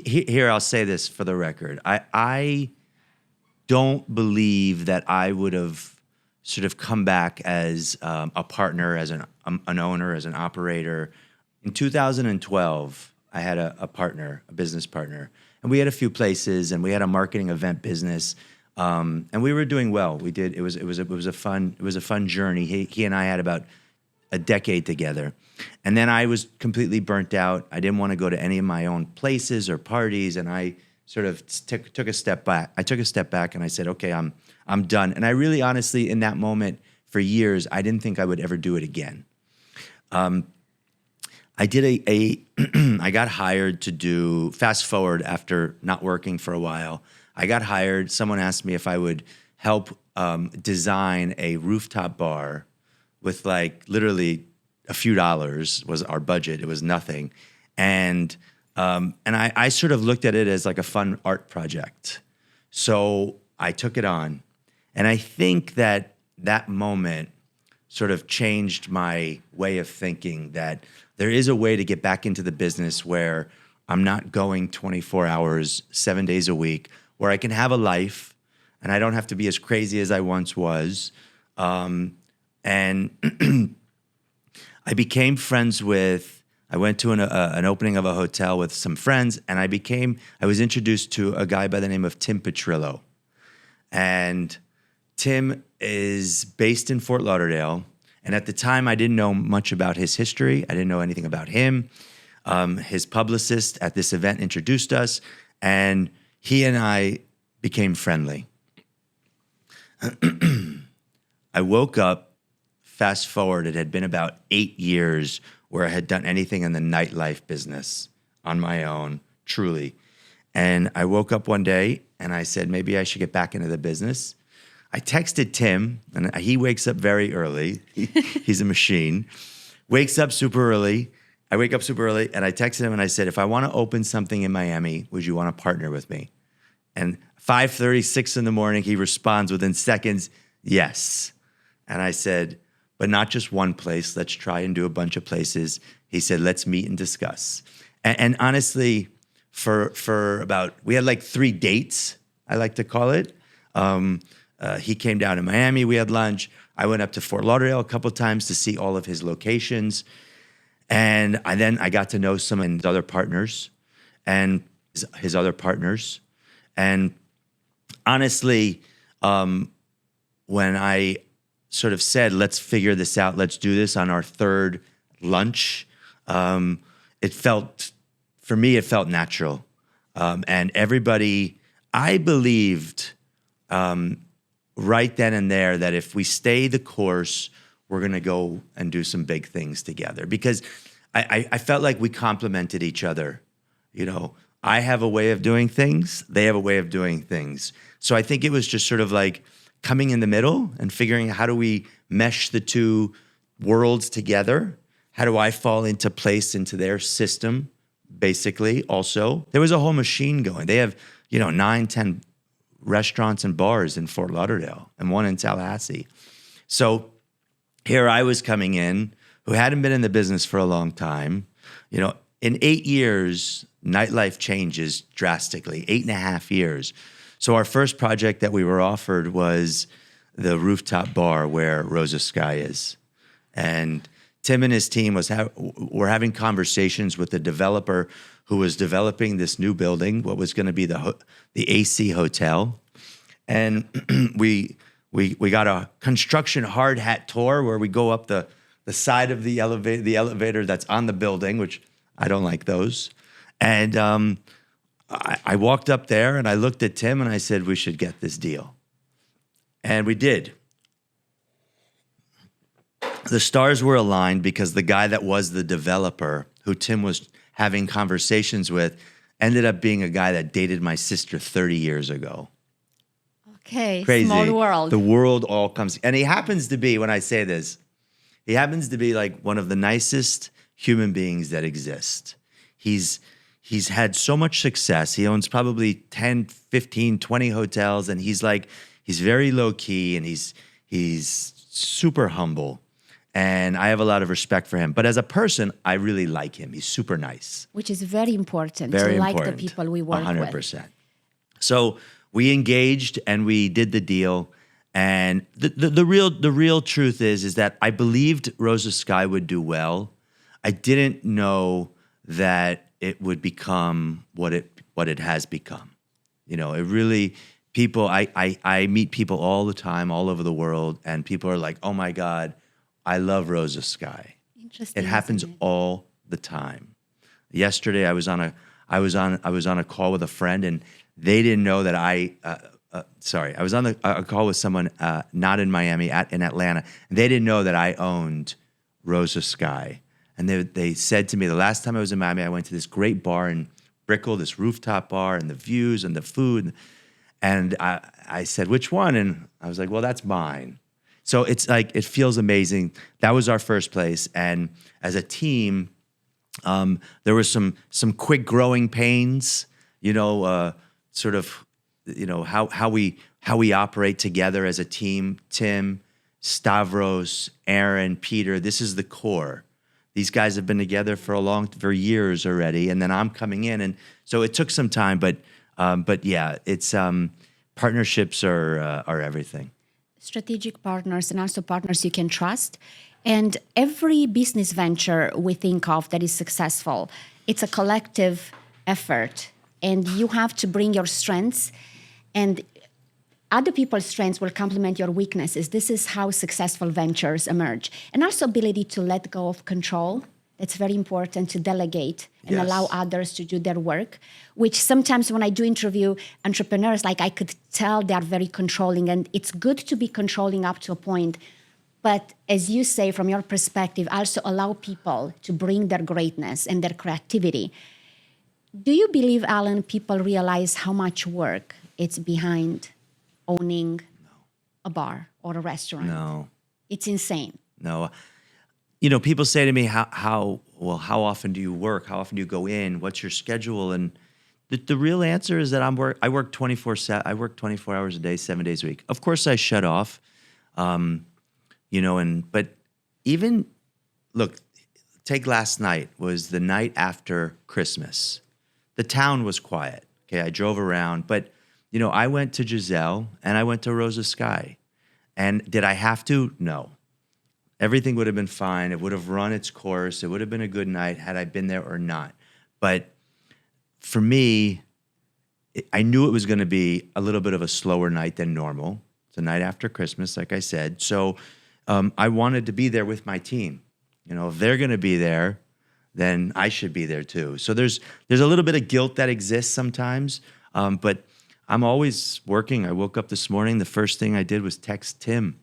Here, I'll say this for the record. I don't believe that I would have sort of come back as a partner, as an owner, as an operator. In 2012, I had a partner, a business partner, and we had a few places, and we had a marketing event business, and we were doing well. We did. It was a fun journey. He and I had about a decade together, and then I was completely burnt out. I didn't want to go to any of my own places or parties, and I sort of took a step back. I took a step back, and I said, "Okay, I'm done." And I really, honestly, in that moment, for years, I didn't think I would ever do it again. I did I got hired to do, fast forward after not working for a while, I got hired, someone asked me if I would help design a rooftop bar with like literally a few dollars was our budget, it was nothing. And I sort of looked at it as like a fun art project. So I took it on. And I think that moment sort of changed my way of thinking that there is a way to get back into the business where I'm not going 24 hours, 7 days a week, where I can have a life and I don't have to be as crazy as I once was. And I became friends with, I went to an opening of a hotel with some friends, and I was introduced to a guy by the name of Tim Petrillo. And Tim is based in Fort Lauderdale. And at the time, I didn't know much about his history. I didn't know anything about him. His publicist at this event introduced us, and he and I became friendly. I woke up, fast forward, it had been about 8 years where I had done anything in the nightlife business on my own, truly. And I woke up one day, and I said, maybe I should get back into the business. I texted Tim, and he wakes up very early. He's a machine. Wakes up super early. I wake up super early, and I texted him, and I said, if I want to open something in Miami, would you want to partner with me? And 5:30, 6 in the morning, he responds within seconds, yes. And I said, but not just one place. Let's try and do a bunch of places. He said, let's meet and discuss. And honestly, we had like 3 dates, I like to call it. He came down to Miami. We had lunch. I went up to Fort Lauderdale a couple of times to see all of his locations. And I got to know some of his other partners and his other partners. And honestly, when I sort of said, let's figure this out, let's do this on our 3rd lunch, for me, it felt natural. And everybody, I believed right then and there that if we stay the course, we're going to go and do some big things together, because I felt like we complemented each other. You know, I have a way of doing things. They have a way of doing things. So I think it was just sort of like coming in the middle and figuring out how do we mesh the two worlds together? How do I fall into place into their system, basically, also? There was a whole machine going. They have, 9, 10 restaurants and bars in Fort Lauderdale and one in Tallahassee. So here I was coming in, who hadn't been in the business for a long time. In 8 years, nightlife changes drastically, 8.5 years. So our first project that we were offered was the rooftop bar where Rosa Sky is. And Tim and his team were having conversations with the developer who was developing this new building, what was going to be the AC Hotel. And we got a construction hard hat tour where we go up the side of the elevator that's on the building, which I don't like those. And I walked up there and I looked at Tim and I said, we should get this deal. And we did. The stars were aligned because the guy that was the developer, who Tim was having conversations with, ended up being a guy that dated my sister 30 years ago. Okay, Crazy. Small world. The world all comes, and he happens to be, when I say this, he happens to be like one of the nicest human beings that exist. He's had so much success. He owns probably 10, 15, 20 hotels, and he's very low key, and he's super humble. and I have a lot of respect for him. But as a person, I really like him. He's super nice. Which is very important Very to important. like the people we work 100%. with. So we engaged and we did the deal. And the real truth is that I believed Rosa Sky would do well. I didn't know that it would become what it has become. You know, it really, people, I meet people all the time, all over the world, and people are like, oh my God, I love Rosa Sky. Interesting. It happens all the time. Yesterday, I was on a call with a friend, and they didn't know that I was on a call with someone not in Miami, in Atlanta, and they didn't know that I owned Rosa Sky. And they said to me, the last time I was in Miami, I went to this great bar in Brickell, this rooftop bar, and the views and the food. And I said, which one? And I was like, well, that's mine. So it's like, it feels amazing. That was our first place. And as a team, there were some quick growing pains, sort of, how we operate together as a team. Tim, Stavros, Aaron, Peter, this is the core. These guys have been together for years already, and then I'm coming in, and so it took some time, but yeah, it's partnerships are everything. Strategic partners and also partners you can trust. And every business venture we think of that is successful, it's a collective effort, and you have to bring your strengths, and other people's strengths will complement your weaknesses. This is how successful ventures emerge. And also ability to let go of control. It's very important to delegate and allow others to do their work, which sometimes when I do interview entrepreneurs, like I could tell they are very controlling, and it's good to be controlling up to a point. But as you say, from your perspective, also allow people to bring their greatness and their creativity. Do you believe, Alan, people realize how much work it's behind owning a bar or a restaurant? No. It's insane. No. People say to me, how often do you work? How often do you go in? What's your schedule? And the real answer is that I work 24/7. I work 24 hours a day, 7 days a week. Of course, I shut off, but even, look, take last night was the night after Christmas. The town was quiet. Okay, I drove around, but I went to Giselle and I went to Rosa Sky. And did I have to? No. Everything would have been fine. It would have run its course. It would have been a good night had I been there or not. But for me, I knew it was going to be a little bit of a slower night than normal. It's a night after Christmas, like I said. So I wanted to be there with my team. If they're going to be there, then I should be there too. So there's a little bit of guilt that exists sometimes, but I'm always working. I woke up this morning. The first thing I did was text Tim.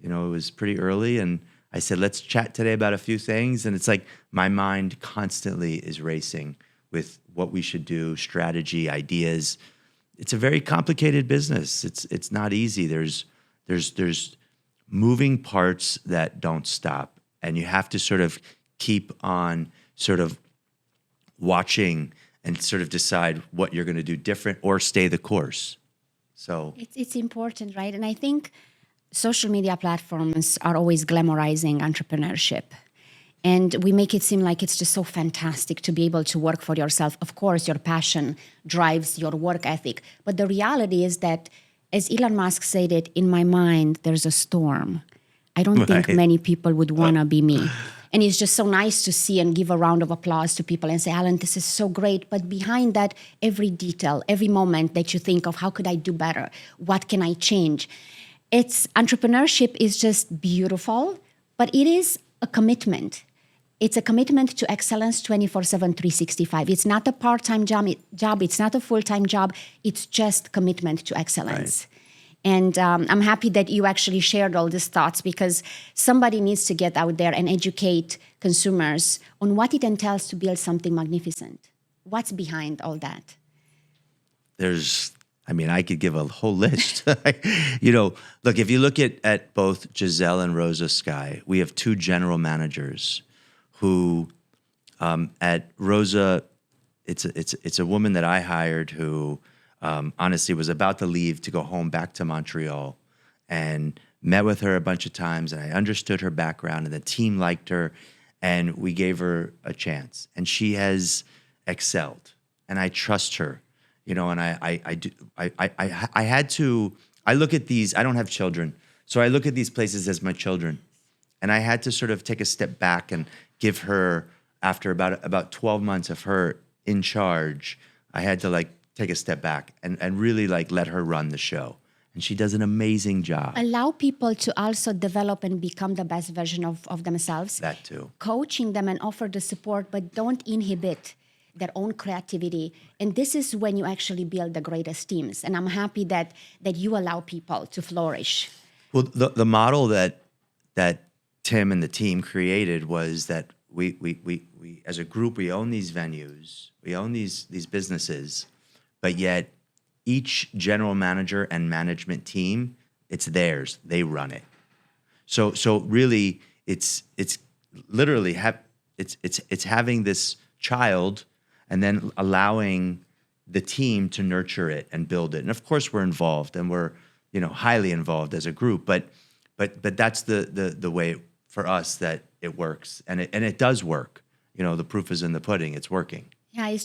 It was pretty early, and I said, let's chat today about a few things. And it's like my mind constantly is racing with what we should do, strategy, ideas. It's a very complicated business. It's not easy. There's moving parts that don't stop, and you have to sort of keep on sort of watching and sort of decide what you're going to do different or stay the course. So it's important, right? And I think social media platforms are always glamorizing entrepreneurship. And we make it seem like it's just so fantastic to be able to work for yourself. Of course, your passion drives your work ethic. But the reality is that, as Elon Musk said it, in my mind, there's a storm. I don't think many people would want to be me. And it's just so nice to see and give a round of applause to people and say, Alan, this is so great. But behind that, every detail, every moment that you think of, how could I do better? What can I change? Entrepreneurship is just beautiful, but it is a commitment. It's a commitment to excellence 24/7, 365. It's not a part-time job. It's not a full-time job. It's just commitment to excellence. Right. And I'm happy that you actually shared all these thoughts, because somebody needs to get out there and educate consumers on what it entails to build something magnificent. What's behind all that? I could give a whole list. Look, if you look at both Giselle and Rosa Sky, we have two general managers who, at Rosa, it's a woman that I hired who honestly was about to leave to go home back to Montreal and met with her a bunch of times, and I understood her background, and the team liked her, and we gave her a chance, and she has excelled, and I trust her, you know, and I had to. I look at these. I don't have children, so I look at these places as my children, and I had to sort of take a step back and give her, after about 12 months of her in charge, I had to like take a step back and really like let her run the show. And she does an amazing job. Allow people to also develop and become the best version of themselves. That too. Coaching them and offer the support, but don't inhibit their own creativity. And this is when you actually build the greatest teams. And I'm happy that you allow people to flourish. Well, the model that Tim and the team created was that we as a group, we own these venues, we own these businesses, but yet each general manager and management team, it's theirs. They run it. So really, it's literally it's having this child and then allowing the team to nurture it and build it. And of course, we're involved, and we're highly involved as a group. But that's the way for us that it works, and it does work. The proof is in the pudding. It's working. Yeah, it's